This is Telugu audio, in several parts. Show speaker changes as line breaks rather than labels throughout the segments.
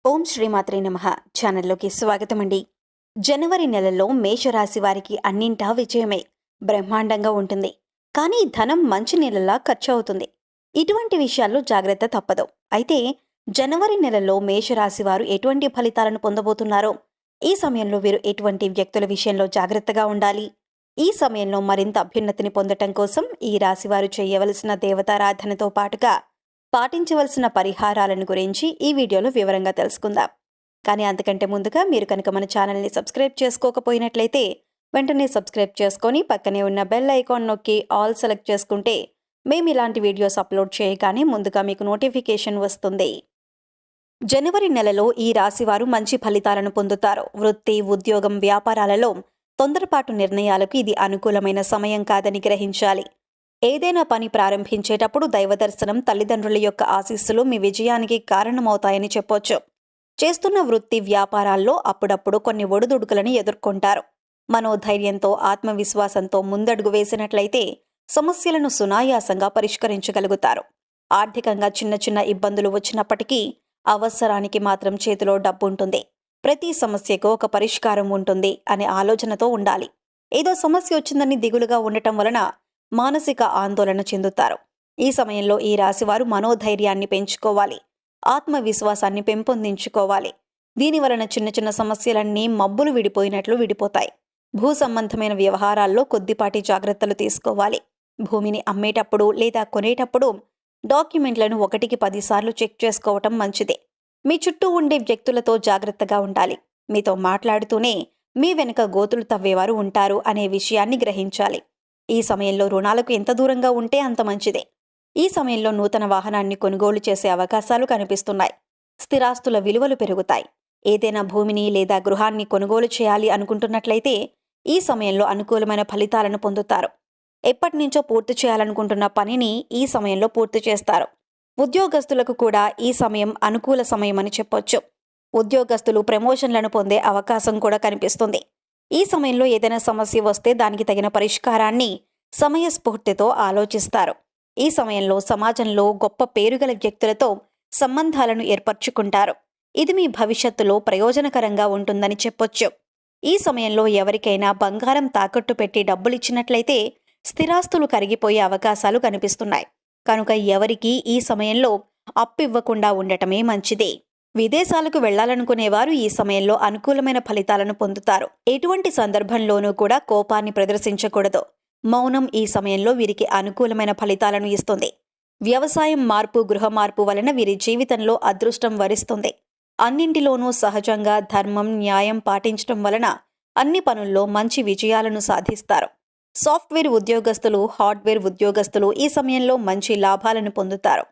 ఓం శ్రీమాత్రే నమః ఛానల్లోకి స్వాగతమండి. జనవరి నెలలో మేషరాశి వారికి అన్నింటా విజయమే, బ్రహ్మాండంగా ఉంటుంది. కానీ ధనం మంచి నెలలా ఖర్చు అవుతుంది. ఇటువంటి విషయాల్లో జాగ్రత్త తప్పదు. అయితే జనవరి నెలలో మేషరాశి వారు ఎటువంటి ఫలితాలను పొందబోతున్నారో, ఈ సమయంలో వీరు ఎటువంటి వ్యక్తుల విషయంలో జాగ్రత్తగా ఉండాలి, ఈ సమయంలో మరింత అభ్యున్నతిని పొందటం కోసం ఈ రాశివారు చేయవలసిన దేవతారాధనతో పాటుగా పాటించవలసిన పరిహారాలను గురించి ఈ వీడియోలో వివరంగా తెలుసుకుందాం. కానీ అంతకంటే ముందుగా మీరు కనుక మన ఛానల్ని సబ్స్క్రైబ్ చేసుకోకపోయినట్లయితే వెంటనే సబ్స్క్రైబ్ చేసుకొని పక్కనే ఉన్న బెల్ ఐకాన్ నొక్కి ఆల్ సెలెక్ట్ చేసుకుంటే మేము ఇలాంటి వీడియోస్ అప్లోడ్ చేయగానే ముందుగా మీకు నోటిఫికేషన్ వస్తుంది. జనవరి నెలలో ఈ రాశివారు మంచి ఫలితాలను పొందుతారు. వృత్తి, ఉద్యోగం, వ్యాపారాలలో తొందరపాటు నిర్ణయాలకు ఇది అనుకూలమైన సమయం కాదని గ్రహించాలి. ఏదైనా పని ప్రారంభించేటప్పుడు దైవదర్శనం, తల్లిదండ్రుల యొక్క ఆశీస్సులు మీ విజయానికి కారణమవుతాయని చెప్పొచ్చు. చేస్తున్న వృత్తి, వ్యాపారాల్లో అప్పుడప్పుడు కొన్ని ఒడిదుడుకులను ఎదుర్కొంటారు. మనోధైర్యంతో, ఆత్మవిశ్వాసంతో ముందడుగు వేసినట్లయితే సమస్యలను సునాయాసంగా పరిష్కరించగలుగుతారు. ఆర్థికంగా చిన్న చిన్న ఇబ్బందులు వచ్చినప్పటికీ అవసరానికి మాత్రం చేతిలో డబ్బుంటుంది. ప్రతి సమస్యకు ఒక పరిష్కారం ఉంటుంది అనే ఆలోచనతో ఉండాలి. ఏదో సమస్య వచ్చిందని దిగులుగా ఉండటం వలన మానసిక ఆందోళన చెందుతారు. ఈ సమయంలో ఈ రాశివారు మనోధైర్యాన్ని పెంచుకోవాలి, ఆత్మవిశ్వాసాన్ని పెంపొందించుకోవాలి. దీనివలన చిన్న చిన్న సమస్యలన్నీ మబ్బులు విడిపోయినట్లు విడిపోతాయి. భూ సంబంధమైన వ్యవహారాల్లో కొద్దిపాటి జాగ్రత్తలు తీసుకోవాలి. భూమిని అమ్మేటప్పుడు లేదా కొనేటప్పుడు డాక్యుమెంట్లను 1కి 10 సార్లు చెక్ చేసుకోవటం మంచిదే. మీ చుట్టూ ఉండే వ్యక్తులతో జాగ్రత్తగా ఉండాలి. మీతో మాట్లాడుతూనే మీ వెనుక గోతులు తవ్వేవారు ఉంటారు అనే విషయాన్ని గ్రహించాలి. ఈ సమయంలో రుణాలకు ఎంత దూరంగా ఉంటే అంత మంచిదే. ఈ సమయంలో నూతన వాహనాన్ని కొనుగోలు చేసే అవకాశాలు కనిపిస్తున్నాయి. స్థిరాస్తుల విలువలు పెరుగుతాయి. ఏదైనా భూమిని లేదా గృహాన్ని కొనుగోలు చేయాలి అనుకుంటున్నట్లయితే ఈ సమయంలో అనుకూలమైన ఫలితాలను పొందుతారు. ఎప్పటినుంచో పూర్తి చేయాలనుకుంటున్న పనిని ఈ సమయంలో పూర్తి చేస్తారు. ఉద్యోగస్తులకు కూడా ఈ సమయం అనుకూల సమయమని చెప్పొచ్చు. ఉద్యోగస్తులు ప్రమోషన్లను పొందే అవకాశం కూడా కనిపిస్తుంది. ఈ సమయంలో ఏదైనా సమస్య వస్తే దానికి తగిన పరిష్కారాన్ని సమయస్ఫూర్తితో ఆలోచిస్తారు. ఈ సమయంలో సమాజంలో గొప్ప పేరుగల వ్యక్తులతో సంబంధాలను ఏర్పరచుకుంటారు. ఇది మీ భవిష్యత్తులో ప్రయోజనకరంగా ఉంటుందని చెప్పొచ్చు. ఈ సమయంలో ఎవరికైనా బంగారం తాకట్టు పెట్టి డబ్బులిచ్చినట్లయితే స్థిరాస్తులు కరిగిపోయే అవకాశాలు కనిపిస్తున్నాయి. కనుక ఎవరికీ ఈ సమయంలో అప్పివ్వకుండా ఉండటమే మంచిది. విదేశాలకు వెళ్లాలనుకునేవారు ఈ సమయంలో అనుకూలమైన ఫలితాలను పొందుతారు. ఎటువంటి సందర్భంలోనూ కూడా కోపాన్ని ప్రదర్శించకూడదు. మౌనం ఈ సమయంలో వీరికి అనుకూలమైన ఫలితాలను ఇస్తుంది. వ్యవసాయం, మార్పు, గృహ మార్పు వలన వీరి జీవితంలో అదృష్టం వరిస్తుంది. అన్నింటిలోనూ సహజంగా ధర్మం, న్యాయం పాటించడం వలన అన్ని పనుల్లో మంచి విజయాలను సాధిస్తారు. సాఫ్ట్వేర్ ఉద్యోగస్తులు, హార్డ్వేర్ ఉద్యోగస్తులు ఈ సమయంలో మంచి లాభాలను పొందుతారు.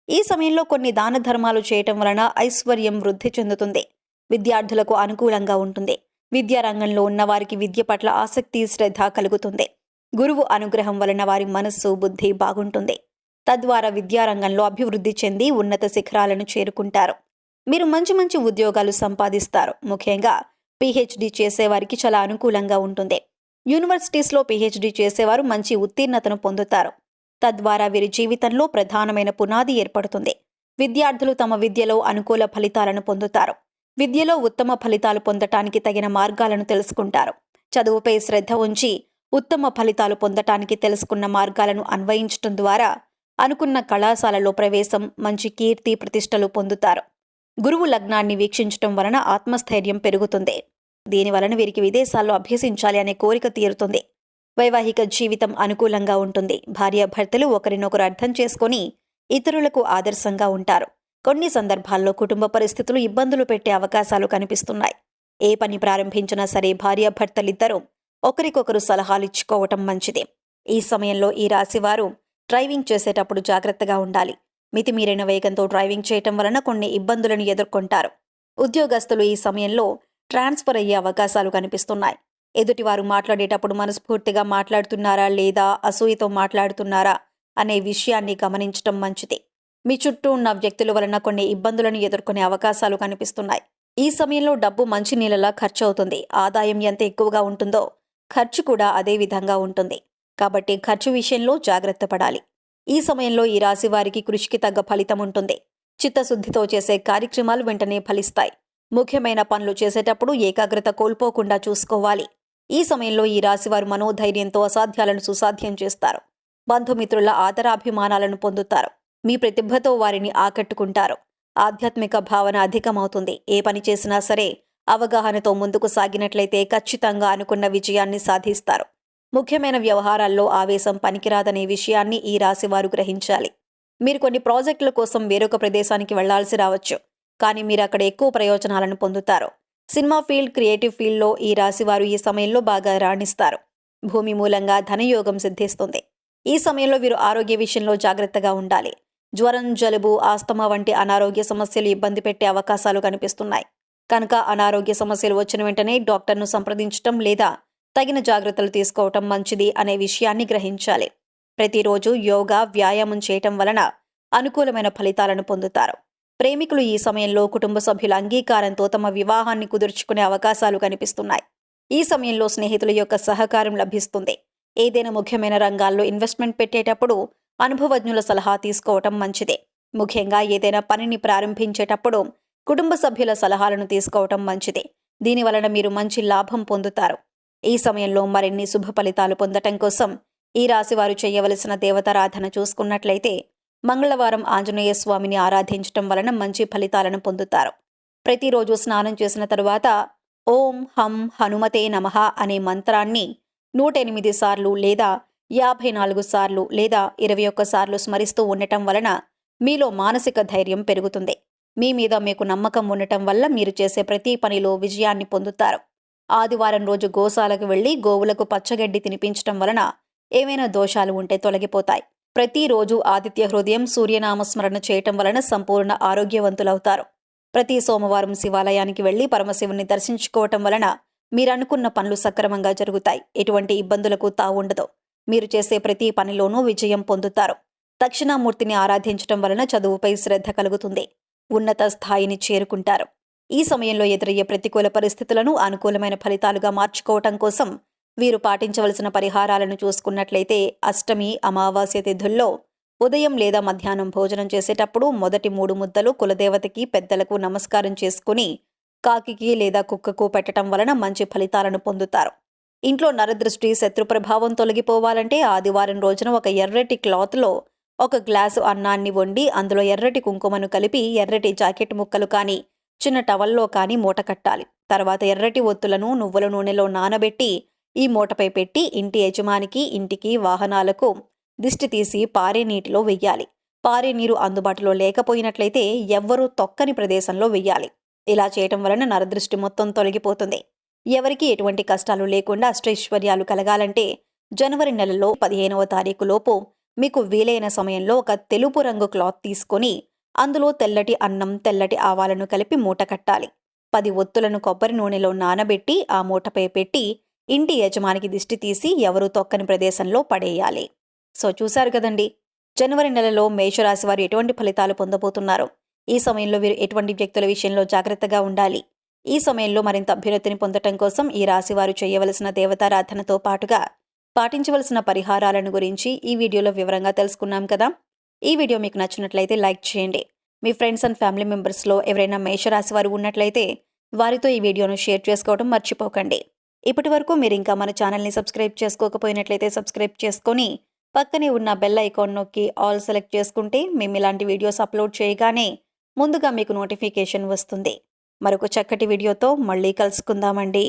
ఈ సమయంలో కొన్ని దాన ధర్మాలు చేయటం వలన ఐశ్వర్యం వృద్ధి చెందుతుంది. విద్యార్థులకు అనుకూలంగా ఉంటుంది. విద్యారంగంలో ఉన్నవారికి విద్య పట్ల ఆసక్తి, శ్రద్ధ కలుగుతుంది. గురువు అనుగ్రహం వలన వారి మనస్సు, బుద్ధి బాగుంటుంది. తద్వారా విద్యారంగంలో అభివృద్ధి చెంది ఉన్నత శిఖరాలను చేరుకుంటారు. మీరు మంచి మంచి ఉద్యోగాలు సంపాదిస్తారు. ముఖ్యంగా పీహెచ్డీ చేసేవారికి చాలా అనుకూలంగా ఉంటుంది. యూనివర్సిటీస్లో పీహెచ్డీ చేసేవారు మంచి ఉత్తీర్ణతను పొందుతారు. తద్వారా వీరి జీవితంలో ప్రధానమైన పునాది ఏర్పడుతుంది. విద్యార్థులు తమ విద్యలో అనుకూల ఫలితాలను పొందుతారు. విద్యలో ఉత్తమ ఫలితాలు పొందటానికి తగిన మార్గాలను తెలుసుకుంటారు. చదువుపై శ్రద్ధ ఉంచి ఉత్తమ ఫలితాలు పొందటానికి తెలుసుకున్న మార్గాలను అన్వయించటం ద్వారా అనుకున్న కళాశాలలో ప్రవేశం, మంచి కీర్తి ప్రతిష్టలు పొందుతారు. గురువు లగ్నాన్ని వీక్షించటం వలన ఆత్మస్థైర్యం పెరుగుతుంది. దీనివలన వీరికి విదేశాల్లో అభ్యసించాలి అనే కోరిక తీరుతుంది. వైవాహిక జీవితం అనుకూలంగా ఉంటుంది. భార్యాభర్తలు ఒకరినొకరు అర్థం చేసుకొని ఇతరులకు ఆదర్శంగా ఉంటారు. కొన్ని సందర్భాల్లో కుటుంబ పరిస్థితులు ఇబ్బందులు పెట్టే అవకాశాలు కనిపిస్తున్నాయి. ఏ పని ప్రారంభించినా సరే భార్యాభర్తలిద్దరూ ఒకరికొకరు సలహాలిచ్చుకోవటం మంచిది. ఈ సమయంలో ఈ రాశివారు డ్రైవింగ్ చేసేటప్పుడు జాగ్రత్తగా ఉండాలి. మితిమీరిన వేగంతో డ్రైవింగ్ చేయటం వలన కొన్ని ఇబ్బందులను ఎదుర్కొంటారు. ఉద్యోగస్తులు ఈ సమయంలో ట్రాన్స్ఫర్ అయ్యే అవకాశాలు కనిపిస్తున్నాయి. ఎదుటివారు మాట్లాడేటప్పుడు మనస్ఫూర్తిగా మాట్లాడుతున్నారా లేదా అసూయతో మాట్లాడుతున్నారా అనే విషయాన్ని గమనించటం మంచిది. మీ చుట్టూ ఉన్న వ్యక్తుల వలన కొన్ని ఇబ్బందులను ఎదుర్కొనే అవకాశాలు కనిపిస్తున్నాయి. ఈ సమయంలో డబ్బు మంచి నీళ్ళలా ఖర్చు అవుతుంది. ఆదాయం ఎంత ఎక్కువగా ఉంటుందో ఖర్చు కూడా అదే విధంగా ఉంటుంది. కాబట్టి ఖర్చు విషయంలో జాగ్రత్త పడాలి. ఈ సమయంలో ఈ రాశి వారికి కృషికి తగ్గ ఫలితం ఉంటుంది. చిత్తశుద్ధితో చేసే కార్యక్రమాలు వెంటనే ఫలిస్తాయి. ముఖ్యమైన పనులు చేసేటప్పుడు ఏకాగ్రత కోల్పోకుండా చూసుకోవాలి. ఈ సమయంలో ఈ రాశివారు మనోధైర్యంతో అసాధ్యాలను సుసాధ్యం చేస్తారు. బంధుమిత్రుల ఆదరాభిమానాలను పొందుతారు. మీ ప్రతిభతో వారిని ఆకట్టుకుంటారు. ఆధ్యాత్మిక భావన అధికమవుతుంది. ఏ పని చేసినా సరే అవగాహనతో ముందుకు సాగినట్లయితే ఖచ్చితంగా అనుకున్న విజయాన్ని సాధిస్తారు. ముఖ్యమైన వ్యవహారాల్లో ఆవేశం పనికిరాదనే విషయాన్ని ఈ రాశివారు గ్రహించాలి. మీరు కొన్ని ప్రాజెక్టుల కోసం వేరొక ప్రదేశానికి వెళ్లాల్సి రావచ్చు. కానీ మీరు అక్కడ ఎక్కువ ప్రయోజనాలను పొందుతారు. సినిమా ఫీల్డ్, క్రియేటివ్ ఫీల్డ్లో ఈ రాశివారు ఈ సమయంలో బాగా రాణిస్తారు. భూమి మూలంగా ధనయోగం సిద్ధిస్తుంది. ఈ సమయంలో వీరు ఆరోగ్య విషయంలో జాగ్రత్తగా ఉండాలి. జ్వరం, జలుబు, ఆస్తమా వంటి అనారోగ్య సమస్యలు ఇబ్బంది పెట్టే అవకాశాలు కనిపిస్తున్నాయి. కనుక అనారోగ్య సమస్యలు వచ్చిన వెంటనే డాక్టర్ను సంప్రదించటం లేదా తగిన జాగ్రత్తలు తీసుకోవటం మంచిది అనే విషయాన్ని గ్రహించాలి. ప్రతిరోజు యోగా, వ్యాయామం చేయటం వలన అనుకూలమైన ఫలితాలను పొందుతారు. ప్రేమికులు ఈ సమయంలో కుటుంబ సభ్యుల అంగీకారంతో తమ వివాహాన్ని కుదుర్చుకునే అవకాశాలు కనిపిస్తున్నాయి. ఈ సమయంలో స్నేహితుల యొక్క సహకారం లభిస్తుంది. ఏదైనా ముఖ్యమైన రంగాల్లో ఇన్వెస్ట్మెంట్ పెట్టేటప్పుడు అనుభవజ్ఞుల సలహా తీసుకోవటం మంచిదే. ముఖ్యంగా ఏదైనా పనిని ప్రారంభించేటప్పుడు కుటుంబ సభ్యుల సలహాలను తీసుకోవటం మంచిదే. దీనివలన మీరు మంచి లాభం పొందుతారు. ఈ సమయంలో మరిన్ని శుభ ఫలితాలు పొందటం కోసం ఈ రాశివారు చేయవలసిన దేవతారాధన చూసుకున్నట్లయితే మంగళవారం ఆంజనేయ స్వామిని ఆరాధించటం వలన మంచి ఫలితాలను పొందుతారు. ప్రతిరోజు స్నానం చేసిన తరువాత ఓం హం హనుమతే నమః అనే మంత్రాన్ని 108 సార్లు లేదా 54 సార్లు లేదా 21 సార్లు స్మరిస్తూ ఉండటం వలన మీలో మానసిక ధైర్యం పెరుగుతుంది. మీ మీద మీకు నమ్మకం ఉండటం వల్ల మీరు చేసే ప్రతి పనిలో విజయాన్ని పొందుతారు. ఆదివారం రోజు గోశాలకు వెళ్లి గోవులకు పచ్చగడ్డి తినిపించటం వలన ఏవైనా దోషాలు ఉంటే తొలగిపోతాయి. ప్రతిరోజు ఆదిత్య హృదయం, సూర్యనామస్మరణ చేయటం వలన సంపూర్ణ ఆరోగ్యవంతులవుతారు. ప్రతి సోమవారం శివాలయానికి వెళ్లి పరమశివుని దర్శించుకోవటం వలన మీరనుకున్న పనులు సక్రమంగా జరుగుతాయి. ఎటువంటి ఇబ్బందులకు తావుండదు. మీరు చేసే ప్రతి పనిలోనూ విజయం పొందుతారు. దక్షిణామూర్తిని ఆరాధించటం వలన చదువుపై శ్రద్ధ కలుగుతుంది. ఉన్నత స్థాయిని చేరుకుంటారు. ఈ సమయంలో ఎదురయ్యే ప్రతికూల పరిస్థితులను అనుకూలమైన ఫలితాలుగా మార్చుకోవటం కోసం వీరు పాటించవలసిన పరిహారాలను చూసుకున్నట్లయితే అష్టమి, అమావాస్య తిథుల్లో ఉదయం లేదా మధ్యాహ్నం భోజనం చేసేటప్పుడు మొదటి 3 ముద్దలు కులదేవతకి, పెద్దలకు నమస్కారం చేసుకుని కాకికి లేదా కుక్కకు పెట్టడం వలన మంచి ఫలితాలను పొందుతారు. ఇంట్లో నరదృష్టి, శత్రు ప్రభావం తొలగిపోవాలంటే ఆదివారం రోజున ఒక ఎర్రటి క్లాత్లో 1 గ్లాసు అన్నాన్ని వండి అందులో ఎర్రటి కుంకుమను కలిపి ఎర్రటి జాకెట్ ముక్కలు కానీ చిన్న టవల్లో కానీ మూట కట్టాలి. తర్వాత ఎర్రటి ఒత్తులను నువ్వుల నూనెలో నానబెట్టి ఈ మూటపై పెట్టి ఇంటి యజమానికి, ఇంటికి, వాహనాలకు దిష్టి తీసి పారే నీటిలో వెయ్యాలి. పారే నీరు అందుబాటులో లేకపోయినట్లయితే ఎవ్వరూ తొక్కని ప్రదేశంలో వెయ్యాలి. ఇలా చేయటం వలన నరదృష్టి మొత్తం తొలగిపోతుంది. ఎవరికీ ఎటువంటి కష్టాలు లేకుండా అష్టైశ్వర్యాలు కలగాలంటే జనవరి నెలలో 15వ తారీఖు లోపు మీకు వీలైన సమయంలో ఒక తెలుపు రంగు క్లాత్ తీసుకొని అందులో తెల్లటి అన్నం, తెల్లటి ఆవాలను కలిపి మూట కట్టాలి. 10 ఒత్తులను కొబ్బరి నూనెలో నానబెట్టి ఆ మూటపై పెట్టి ఇంటి యజమానికి దిష్టి తీసి ఎవరూ తొక్కని ప్రదేశంలో పడేయాలి. సో చూశారు కదండి, జనవరి నెలలో మేషరాశి వారు ఎటువంటి ఫలితాలు పొందబోతున్నారు. ఈ సమయంలో వీరు ఎటువంటి వ్యక్తుల విషయంలో జాగ్రత్తగా ఉండాలి. ఈ సమయంలో మరింత అభ్యున్నతిని పొందటం కోసం ఈ రాశి వారు చేయవలసిన దేవతారాధనతో పాటుగా పాటించవలసిన పరిహారాలను గురించి ఈ వీడియోలో వివరంగా తెలుసుకున్నాం కదా. ఈ వీడియో మీకు నచ్చినట్లయితే లైక్ చేయండి. మీ ఫ్రెండ్స్ అండ్ ఫ్యామిలీ మెంబర్స్లో ఎవరైనా మేషరాశి వారు ఉన్నట్లయితే వారితో ఈ వీడియోను షేర్ చేసుకోవడం మర్చిపోకండి. ఇప్పటి వరకు మీరు ఇంకా మన ఛానల్ని సబ్స్క్రైబ్ చేసుకోకపోయినట్లయితే సబ్స్క్రైబ్ చేసుకొని పక్కనే ఉన్న బెల్ ఐకాన్ నొక్కి ఆల్ సెలెక్ట్ చేసుకుంటే మేము ఇలాంటి వీడియోస్ అప్లోడ్ చేయగానే ముందుగా మీకు నోటిఫికేషన్ వస్తుంది. మరొక చక్కటి వీడియోతో మళ్ళీ కలుసుకుందామండి.